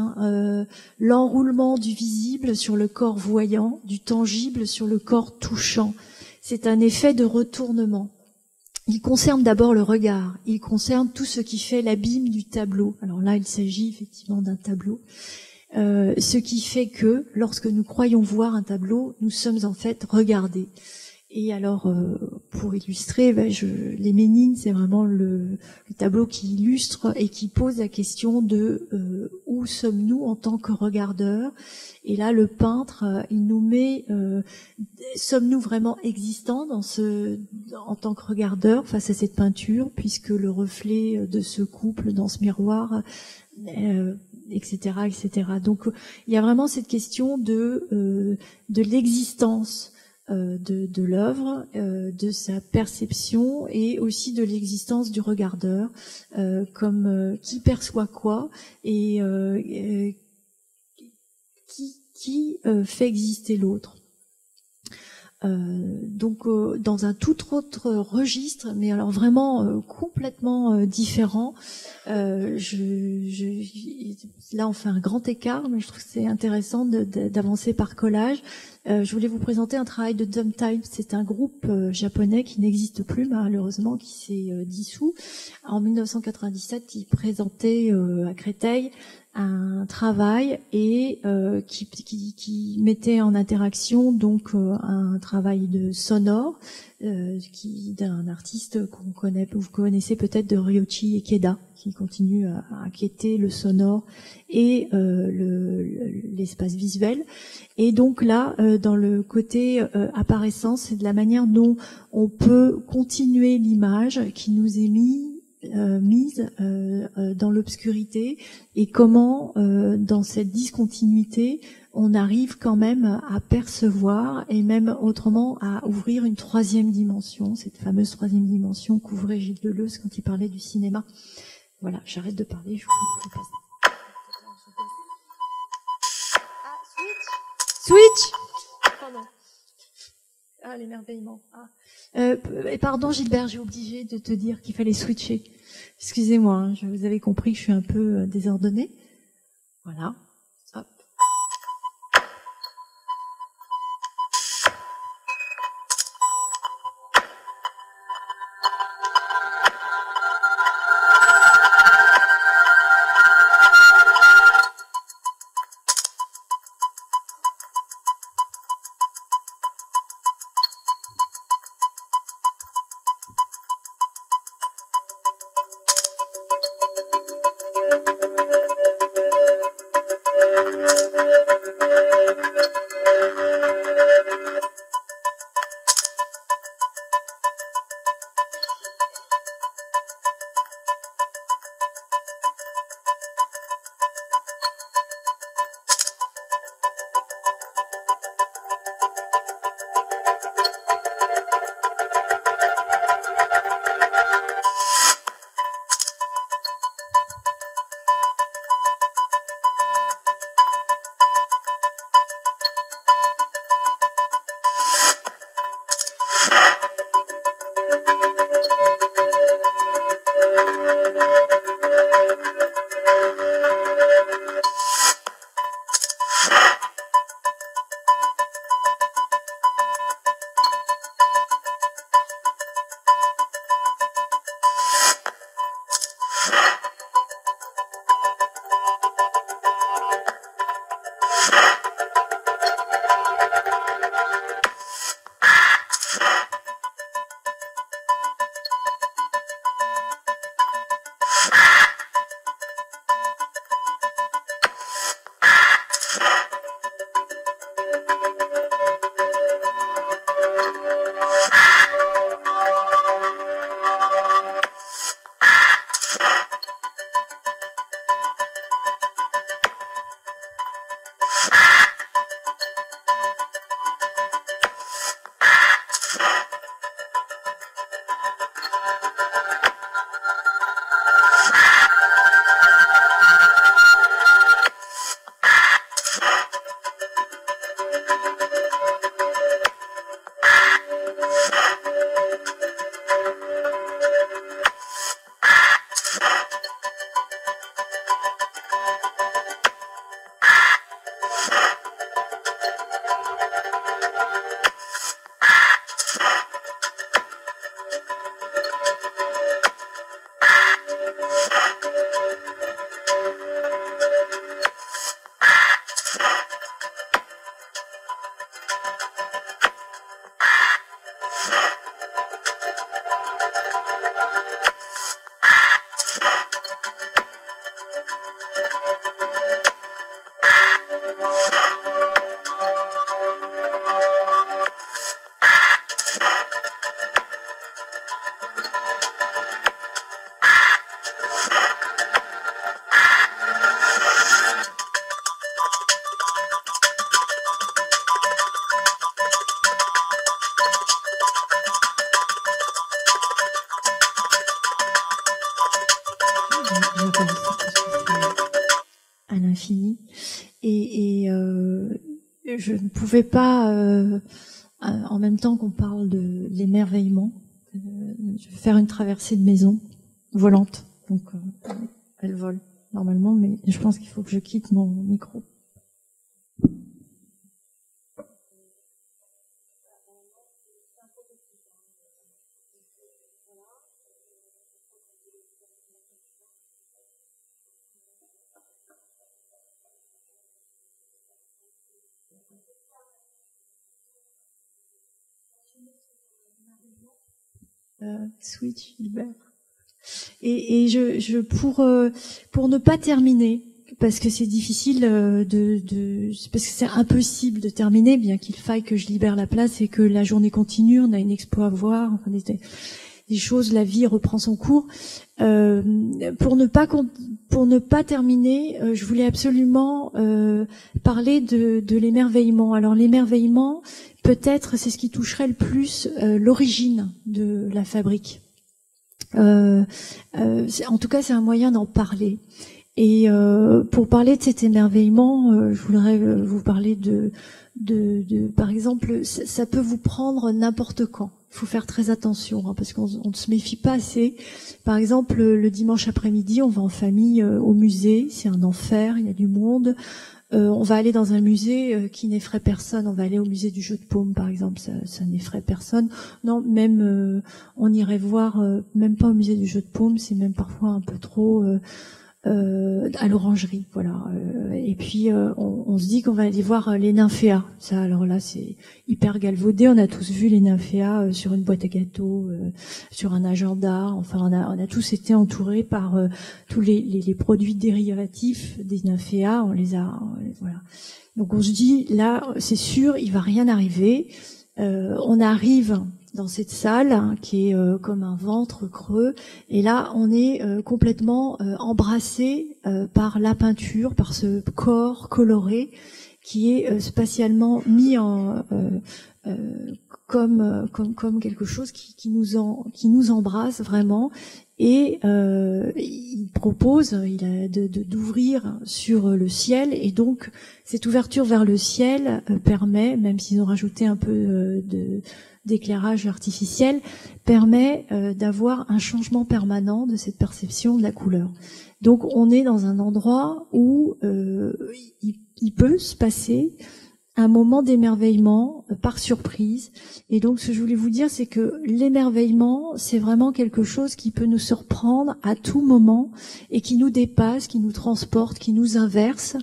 l'enroulement du visible sur le corps voyant, du tangible sur le corps touchant. C'est un effet de retournement. Il concerne d'abord le regard, il concerne tout ce qui fait l'abîme du tableau. Alors là, il s'agit effectivement d'un tableau. Ce qui fait que, lorsque nous croyons voir un tableau, nous sommes en fait regardés. Et alors, pour illustrer, les Ménines, c'est vraiment le tableau qui illustre et qui pose la question de où sommes-nous en tant que regardeurs. Et là, le peintre, il nous met, sommes-nous vraiment existants en tant que regardeurs face à cette peinture, puisque le reflet de ce couple dans ce miroir, etc., etc. Donc, il y a vraiment cette question de l'existence de l'œuvre, de sa perception et aussi de l'existence du regardeur, comme qui perçoit quoi et qui fait exister l'autre. Donc dans un tout autre registre, mais alors vraiment complètement différent. Là, on fait un grand écart, mais je trouve que c'est intéressant d'avancer par collage. Je voulais vous présenter un travail de Dumb Time. C'est un groupe japonais qui n'existe plus malheureusement, qui s'est dissous. En 1997, ils présentaient à Créteil un travail et qui mettait en interaction donc un travail de sonore d'un artiste qu'on connaît, vous connaissez peut-être, de Ryoichi Ikeda, qui continue à inquiéter le sonore et l'espace visuel. Et donc là, dans le côté apparaissance, c'est de la manière dont on peut continuer l'image qui nous est mise dans l'obscurité, et comment dans cette discontinuité on arrive quand même à percevoir, et même autrement à ouvrir une troisième dimension, cette fameuse troisième dimension qu'ouvrait Gilles Deleuze quand il parlait du cinéma. Voilà, j'arrête de parler, je vous passe. Switch. Pardon. Ah, l'émerveillement. Pardon Gilbert, j'ai obligé de te dire qu'il fallait switcher. Excusez-moi, hein, vous avez compris que je suis un peu désordonnée. Voilà. Hop. À l'infini. Et je ne pouvais pas, en même temps qu'on parle de l'émerveillement, je vais faire une traversée de maison volante. Donc, elle vole normalement, mais je pense qu'il faut que je quitte mon micro. Switch Hilbert. Et pour ne pas terminer, parce que c'est difficile parce que c'est impossible de terminer, bien qu'il faille que je libère la place et que la journée continue, on a une expo à voir, enfin des choses, la vie reprend son cours. Pour ne pas terminer, je voulais absolument parler de l'émerveillement. Alors l'émerveillement, peut-être, c'est ce qui toucherait le plus l'origine de la fabrique. En tout cas, c'est un moyen d'en parler. Et pour parler de cet émerveillement, je voudrais vous parler de par exemple, ça peut vous prendre n'importe quand. Il faut faire très attention, hein, parce qu'on ne se méfie pas assez. Par exemple, le dimanche après-midi, on va en famille au musée. C'est un enfer, il y a du monde. On va aller dans un musée qui n'effraie personne. On va aller au musée du jeu de paume, par exemple. Ça n'effraie personne. Non, même on irait voir, même pas au musée du jeu de paume. C'est même parfois un peu trop. À l'orangerie, voilà. Et puis on se dit qu'on va aller voir les nymphéas. Ça, alors là, c'est hyper galvaudé. On a tous vu les nymphéas sur une boîte à gâteaux, sur un agenda. Enfin, on a tous été entourés par tous les produits dérivatifs des nymphéas. Voilà. Donc on se dit là, c'est sûr, il va rien arriver. On arrive dans cette salle, hein, qui est comme un ventre creux, et là on est complètement embrassé par la peinture, par ce corps coloré qui est spatialement mis en comme quelque chose qui nous embrasse vraiment. Et il propose d'ouvrir sur le ciel, et donc cette ouverture vers le ciel permet, même s'ils ont rajouté un peu d'éclairage artificiel, permet d'avoir un changement permanent de cette perception de la couleur. Donc on est dans un endroit où il peut se passer un moment d'émerveillement par surprise. Et donc ce que je voulais vous dire, c'est que l'émerveillement, c'est vraiment quelque chose qui peut nous surprendre à tout moment et qui nous dépasse, qui nous transporte, qui nous inverse.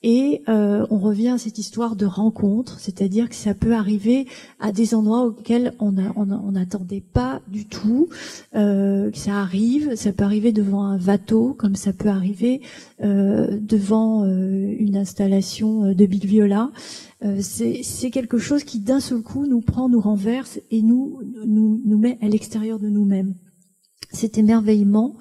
Et on revient à cette histoire de rencontre, c'est-à-dire que ça peut arriver à des endroits auxquels on n'attendait pas du tout. Que ça peut arriver devant un watteau, comme ça peut arriver devant une installation de Bill Viola. C'est quelque chose qui d'un seul coup nous prend, nous renverse et nous met à l'extérieur de nous-mêmes. Cet émerveillement.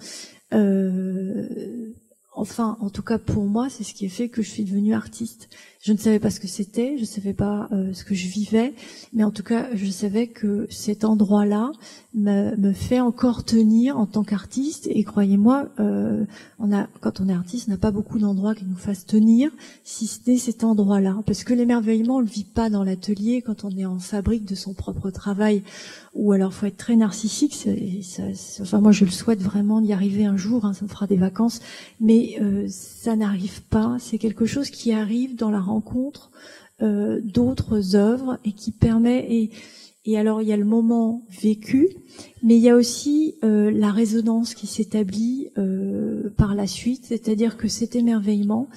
Enfin, en tout cas pour moi, c'est ce qui a fait que je suis devenue artiste. Je ne savais pas ce que c'était, je ne savais pas ce que je vivais, mais en tout cas, je savais que cet endroit-là me fait encore tenir en tant qu'artiste. Et croyez-moi, quand on est artiste, on n'a pas beaucoup d'endroits qui nous fassent tenir, si ce n'est cet endroit-là. Parce que l'émerveillement, on le vit pas dans l'atelier, quand on est en fabrique de son propre travail. Ou alors, faut être très narcissique. Enfin, moi, je le souhaite vraiment d'y arriver un jour. Hein, ça me fera des vacances, mais ça n'arrive pas. C'est quelque chose qui arrive dans la rencontre d'autres œuvres et qui permet. Et alors, il y a le moment vécu, mais il y a aussi la résonance qui s'établit par la suite. C'est-à-dire que cet émerveillement,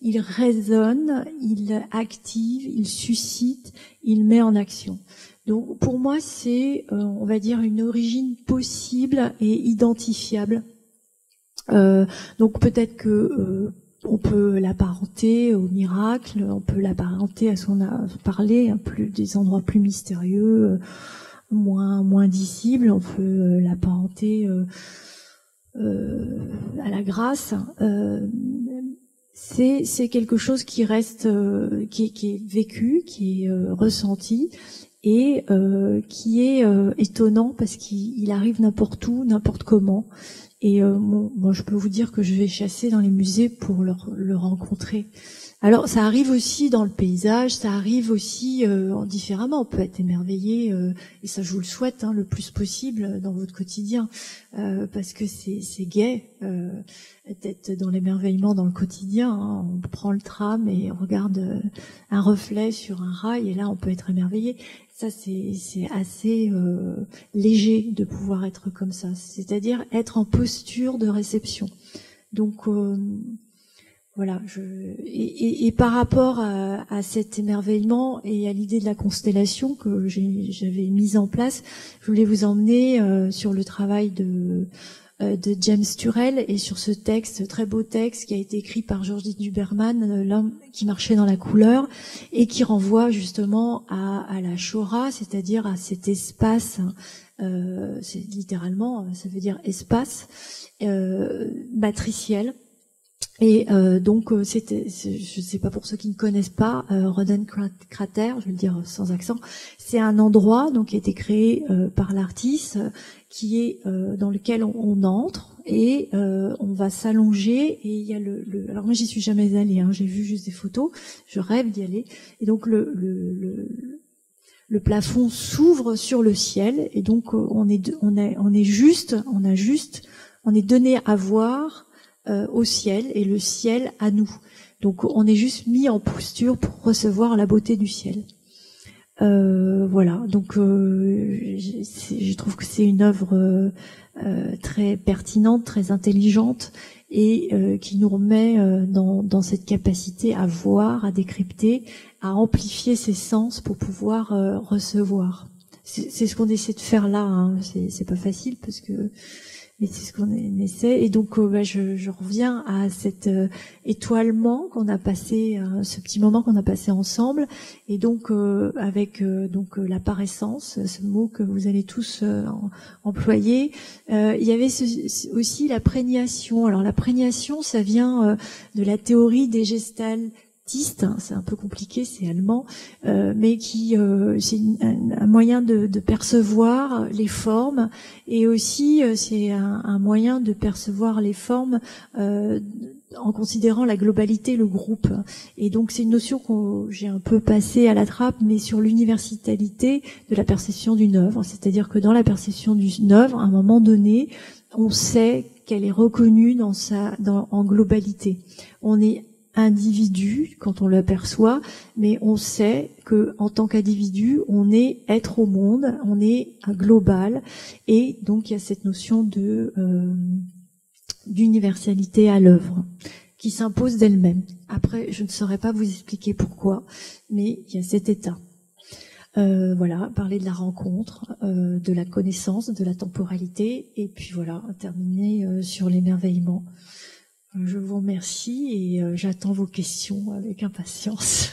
il résonne, il active, il suscite, il met en action. Donc pour moi, c'est, on va dire, une origine possible et identifiable. Donc peut-être que on peut l'apparenter au miracle, on peut l'apparenter à parler des endroits plus mystérieux, moins dissible, on peut l'apparenter à la grâce. C'est quelque chose qui reste, qui est vécu, qui est ressenti, et qui est étonnant parce qu'il arrive n'importe où, n'importe comment. Et moi, je peux vous dire que je vais chasser dans les musées pour le rencontrer. Alors, ça arrive aussi dans le paysage, ça arrive aussi différemment. On peut être émerveillé, et ça, je vous le souhaite, le plus possible dans votre quotidien, parce que c'est gai d'être dans l'émerveillement dans le quotidien. On prend le tram et on regarde un reflet sur un rail, et là, on peut être émerveillé. Ça, c'est assez léger de pouvoir être comme ça, c'est-à-dire être en posture de réception. Donc voilà, et par rapport à cet émerveillement et à l'idée de la constellation que j'avais mise en place, je voulais vous emmener sur le travail de James Turrell et sur ce texte, très beau texte qui a été écrit par Georges Duberman, L'homme qui marchait dans la couleur, et qui renvoie justement à la Shora, c'est-à-dire à cet espace, c'est littéralement, ça veut dire espace matriciel. Et donc je sais pas pour ceux qui ne connaissent pas, Roden Crater, je vais le dire sans accent, c'est un endroit donc qui a été créé par l'artiste, qui est dans lequel on entre et on va s'allonger, et il y a alors moi j'y suis jamais allée, j'ai vu juste des photos, je rêve d'y aller, et donc le plafond s'ouvre sur le ciel, et donc on est donné à voir au ciel, et le ciel à nous. Donc on est juste mis en posture pour recevoir la beauté du ciel. Voilà, donc je trouve que c'est une œuvre très pertinente, très intelligente, et qui nous remet dans cette capacité à voir, à décrypter, à amplifier ses sens pour pouvoir recevoir. C'est ce qu'on essaie de faire là, c'est pas facile parce que mais c'est ce qu'on essaie. Et donc, je reviens à cet étoilement qu'on a passé, ce petit moment qu'on a passé ensemble. Et donc, avec l'apparescence, ce mot que vous allez tous employer, il y avait aussi la prégnation. Alors, la prégnation, ça vient de la théorie des gestaltistes. C'est un peu compliqué, c'est allemand, mais c'est un moyen de percevoir les formes, et aussi c'est un moyen de percevoir les formes en considérant la globalité, le groupe. Et donc c'est une notion que j'ai un peu passée à la trappe, mais sur l'universalité de la perception d'une œuvre, c'est-à-dire que dans la perception d'une œuvre, à un moment donné, on sait qu'elle est reconnue en globalité. On est individu quand on l'aperçoit, mais on sait que en tant qu'individu, on est être au monde, on est un global, et donc il y a cette notion d'universalité à l'œuvre qui s'impose d'elle-même. Après, je ne saurais pas vous expliquer pourquoi, mais il y a cet état. Voilà, parler de la rencontre, de la connaissance, de la temporalité, et puis voilà, terminer sur l'émerveillement. Je vous remercie et j'attends vos questions avec impatience.